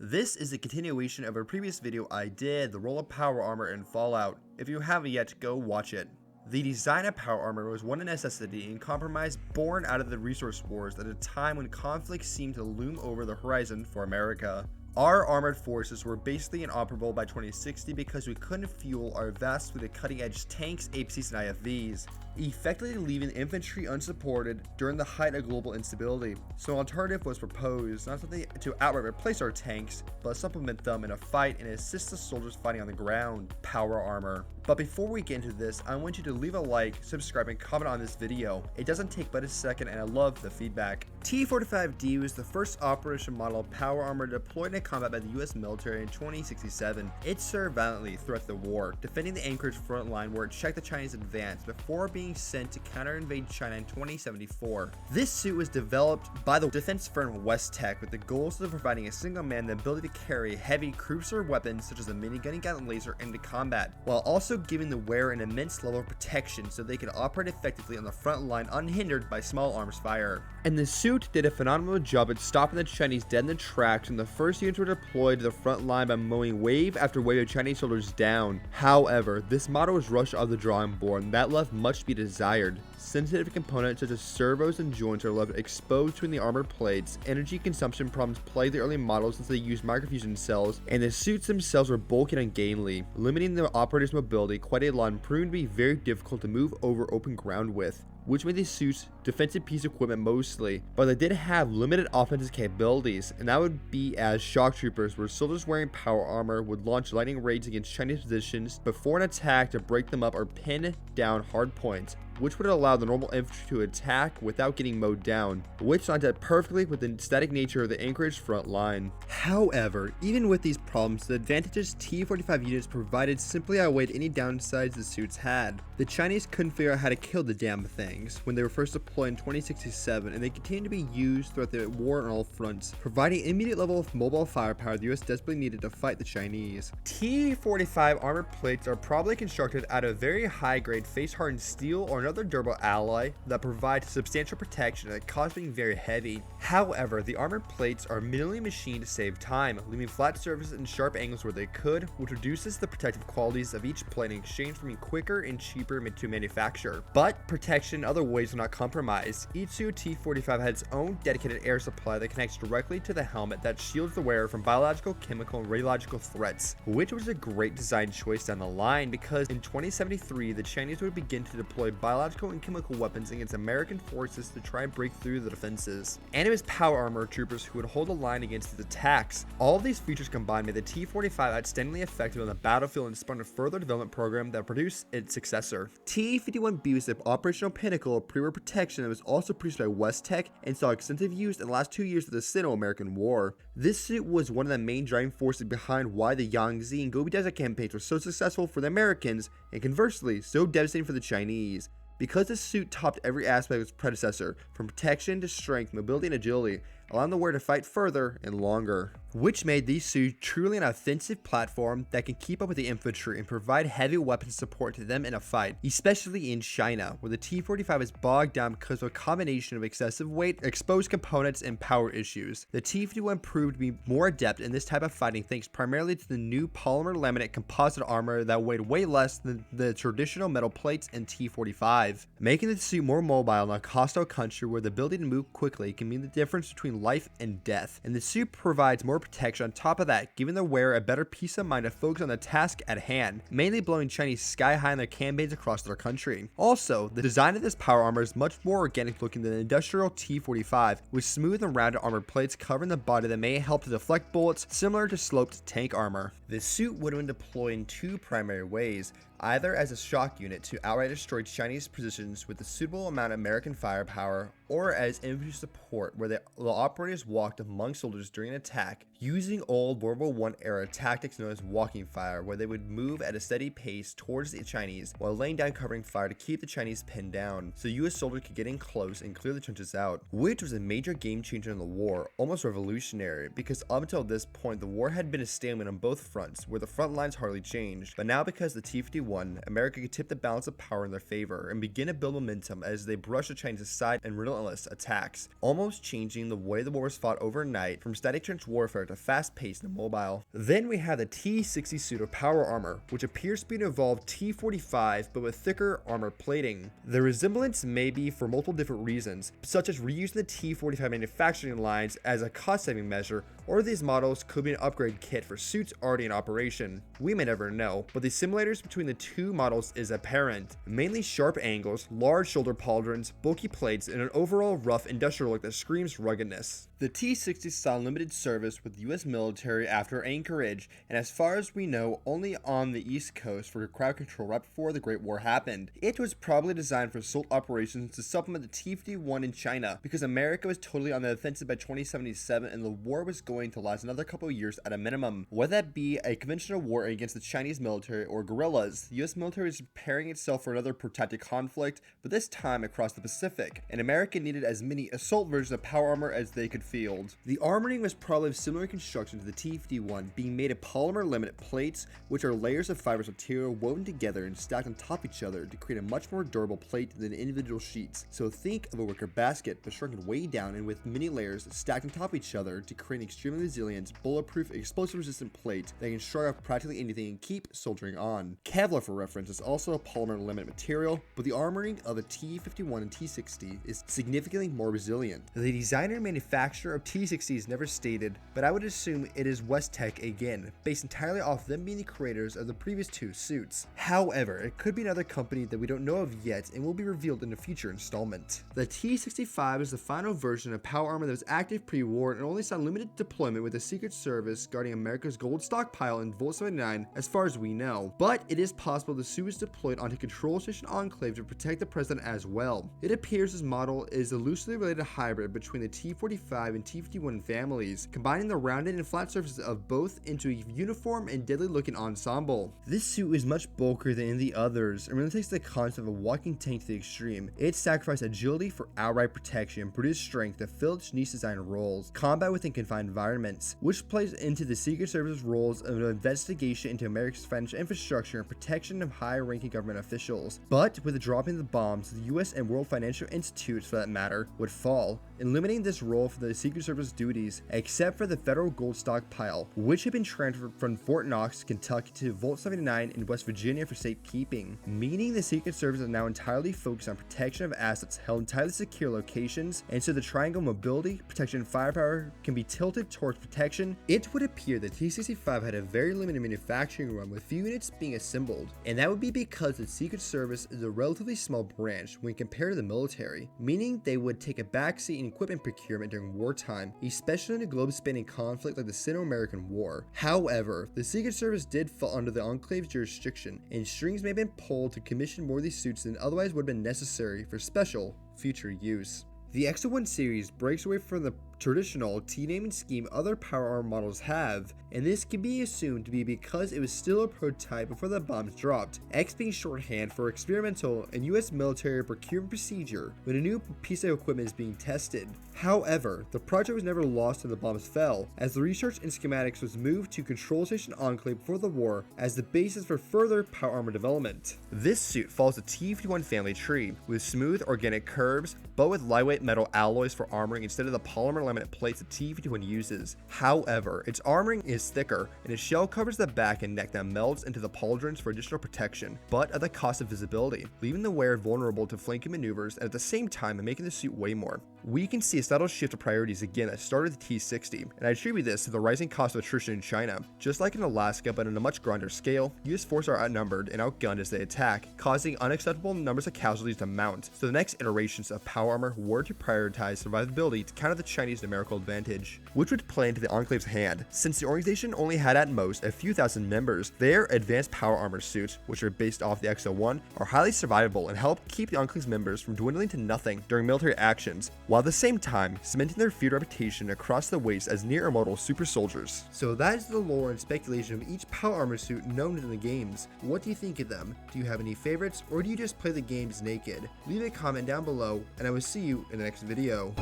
This is a continuation of a previous video I did, the role of power armor in Fallout. If you haven't yet, go watch it. The design of power armor was one necessity and compromise born out of the resource wars at a time when conflict seemed to loom over the horizon for America. Our armored forces were basically inoperable by 2060 because we couldn't fuel our vast fleet of cutting-edge tanks, APCs, and IFVs, effectively leaving infantry unsupported during the height of global instability. So an alternative was proposed, not something to outright replace our tanks, but supplement them in a fight and assist the soldiers fighting on the ground: power armor. But before we get into this, I want you to leave a like, subscribe, and comment on this video. It doesn't take but a second, and I love the feedback. T-45D was the first operation model of power armor deployed in combat by the US military in 2067. It served valiantly throughout the war, defending the Anchorage front line where it checked the Chinese advance before being sent to counter-invade China in 2074. This suit was developed by the defense firm West Tech with the goals of providing a single man the ability to carry heavy cruiser weapons such as a minigun and Gatling laser into combat, while also giving the wearer an immense level of protection so they could operate effectively on the front line unhindered by small arms fire. And the suit did a phenomenal job at stopping the Chinese dead in the tracks, and the first units were deployed to the front line by mowing wave after wave of Chinese soldiers down. However, this model was rushed off the drawing board, and that left much to be desired. Sensitive components such as servos and joints are left exposed between the armor plates. Energy consumption problems plagued the early models since they used microfusion cells, and the suits themselves were bulky and ungainly, limiting the operator's mobility quite a lot and proving to be very difficult to move over open ground with, which made these suits defensive piece of equipment mostly, but they did have limited offensive capabilities, and that would be as shock troopers, where soldiers wearing power armor would launch lightning raids against Chinese positions before an attack to break them up or pin down hard points, which would allow the normal infantry to attack without getting mowed down, which lined up perfectly with the static nature of the Anchorage front line. However, even with these problems, the advantages T-45 units provided simply outweighed any downsides the suits had. The Chinese couldn't figure out how to kill the damn things when they were first deployed in 2067, and they continued to be used throughout the war on all fronts, providing immediate level of mobile firepower the US desperately needed to fight the Chinese. T-45 armor plates are probably constructed out of very high-grade face-hardened steel or another durable alloy that provides substantial protection at a cost being very heavy. However, the armor plates are minimally machined to save time, leaving flat surfaces and sharp angles where they could, which reduces the protective qualities of each plate in exchange for being quicker and cheaper to manufacture. But protection in other ways are not compromised. Each suit T-45 had its own dedicated air supply that connects directly to the helmet that shields the wearer from biological, chemical, and radiological threats, which was a great design choice down the line because in 2073 the Chinese would begin to deploy biological and chemical weapons against American forces to try and break through the defenses. And it was power armor troopers who would hold the line against these attacks. All of these features combined made the T-45 outstandingly effective on the battlefield and spawned a further development program that produced its successor. T-51B was the operational pinnacle of pre-war protection that was also produced by West Tech and saw extensive use in the last 2 years of the Sino-American War. This suit was one of the main driving forces behind why the Yangtze and Gobi Desert campaigns were so successful for the Americans and conversely so devastating for the Chinese, because this suit topped every aspect of its predecessor, from protection to strength, mobility, and agility, allowing the wearer to fight further and longer, which made these suits truly an offensive platform that can keep up with the infantry and provide heavy weapons support to them in a fight, especially in China, where the T-45 is bogged down because of a combination of excessive weight, exposed components, and power issues. The T-51 proved to be more adept in this type of fighting thanks primarily to the new polymer laminate composite armor that weighed way less than the traditional metal plates in T-45, making the suit more mobile in a hostile country where the ability to move quickly can mean the difference between life and death, and the suit provides more protection on top of that, giving the wearer a better peace of mind to focus on the task at hand, mainly blowing Chinese sky high in their campaigns across their country. Also, the design of this power armor is much more organic looking than the industrial T-45, with smooth and rounded armor plates covering the body that may help to deflect bullets, similar to sloped tank armor. The suit would have been deployed in two primary ways: either as a shock unit to outright destroy Chinese positions with a suitable amount of American firepower, or as infantry support where the operators walked among soldiers during an attack, using old World War I era tactics known as walking fire, where they would move at a steady pace towards the Chinese while laying down covering fire to keep the Chinese pinned down, so US soldiers could get in close and clear the trenches out, which was a major game changer in the war, almost revolutionary, because up until this point the war had been a stalemate on both fronts, where the front lines hardly changed, but now because the T-51 T51, America could tip the balance of power in their favor and begin to build momentum as they brush the Chinese aside in relentless attacks, almost changing the way the war was fought overnight from static trench warfare to fast-paced and mobile. Then we have the T60 pseudo power armor, which appears to be an evolved T45 but with thicker armor plating. The resemblance may be for multiple different reasons, such as reusing the T45 manufacturing lines as a cost-saving measure, or these models could be an upgrade kit for suits already in operation. We may never know, but the simulators between the two models is apparent. Mainly sharp angles, large shoulder pauldrons, bulky plates, and an overall rough industrial look that screams ruggedness. The T-60 saw limited service with the US military after Anchorage, and as far as we know, only on the East Coast for crowd control right before the Great War happened. It was probably designed for assault operations to supplement the T-51 in China, because America was totally on the offensive by 2077 and the war was going to last another couple of years at a minimum. Whether that be a conventional war against the Chinese military or guerrillas, the US military is preparing itself for another protracted conflict, but this time across the Pacific, and America needed as many assault versions of power armor as they could field. The armoring was probably of similar construction to the T-51, being made of polymer laminate plates, which are layers of fibrous material woven together and stacked on top of each other to create a much more durable plate than individual sheets. So think of a wicker basket, but shrunken way down and with many layers stacked on top of each other to create an extremely resilient, bulletproof, explosive-resistant plate that can shrug off practically anything and keep soldiering on. Kevlar, for reference, is also a polymer laminate material, but the armoring of the T-51 and T-60 is significantly more resilient. The designer and manufacturer of T-60 is never stated, but I would assume it is Westtech again, based entirely off them being the creators of the previous two suits. However, it could be another company that we don't know of yet and will be revealed in a future installment. The T-65 is the final version of power armor that was active pre-war and only saw limited deployment with the Secret Service guarding America's gold stockpile in Vault 79 as far as we know, but it is possible the suit was deployed onto Control Station Enclave to protect the president as well. It appears this model is a loosely related hybrid between the T-45 and T-51 families, combining the rounded and flat surfaces of both into a uniform and deadly looking ensemble. This suit is much bulkier than the others and really takes the concept of a walking tank to the extreme. It sacrificed agility for outright protection and produced strength to fill its niche design roles, combat within confined environments, which plays into the Secret Service roles of an investigation into America's financial infrastructure and protection of high-ranking government officials. But with the dropping of the bombs, the US and World Financial Institutes, for that matter, would fall, eliminating this role for the Secret Service duties, except for the federal gold stockpile, which had been transferred from Fort Knox, Kentucky to Vault 79 in West Virginia for safekeeping, meaning the Secret Service is now entirely focused on protection of assets held in entirely secure locations, and so the triangle mobility, protection, and firepower can be tilted towards protection. It would appear that T-65 had a very limited manufacturing run with few units being assembled, and that would be because the Secret Service is a relatively small branch when compared to the military, meaning they would take a backseat in equipment procurement during wartime, especially in a globe-spanning conflict like the Sino-American War. However, the Secret Service did fall under the Enclave's jurisdiction, and strings may have been pulled to commission more of these suits than otherwise would have been necessary for special future use. The X-01 series breaks away from the traditional T-naming scheme other power armor models have, and this can be assumed to be because it was still a prototype before the bombs dropped, X being shorthand for experimental and US military procurement procedure when a new piece of equipment is being tested. However, the project was never lost when the bombs fell, as the research and schematics was moved to Control Station Enclave before the war as the basis for further power armor development. This suit follows the T-51 family tree, with smooth organic curves, but with lightweight metal alloys for armoring instead of the polymer laminate plates the T-51 uses. However, its armoring is thicker, and its shell covers the back and neck that melts into the pauldrons for additional protection, but at the cost of visibility, leaving the wearer vulnerable to flanking maneuvers and at the same time making the suit weigh more. We can see a subtle shift of priorities again that started with the T-60, and I attribute this to the rising cost of attrition in China. Just like in Alaska, but on a much grander scale, US forces are outnumbered and outgunned as they attack, causing unacceptable numbers of casualties to mount, so the next iterations of power armor were to prioritize survivability to counter the Chinese numerical advantage, which would play into the Enclave's hand. Since the organization only had at most a few thousand members, their advanced power armor suits, which are based off the X-01, are highly survivable and help keep the Enclave's members from dwindling to nothing during military actions, while at the same time cementing their feared reputation across the waste as near immortal super soldiers. So that is the lore and speculation of each power armor suit known in the games. What do you think of them? Do you have any favorites, or do you just play the games naked? Leave a comment down below, and I will see you in the next video.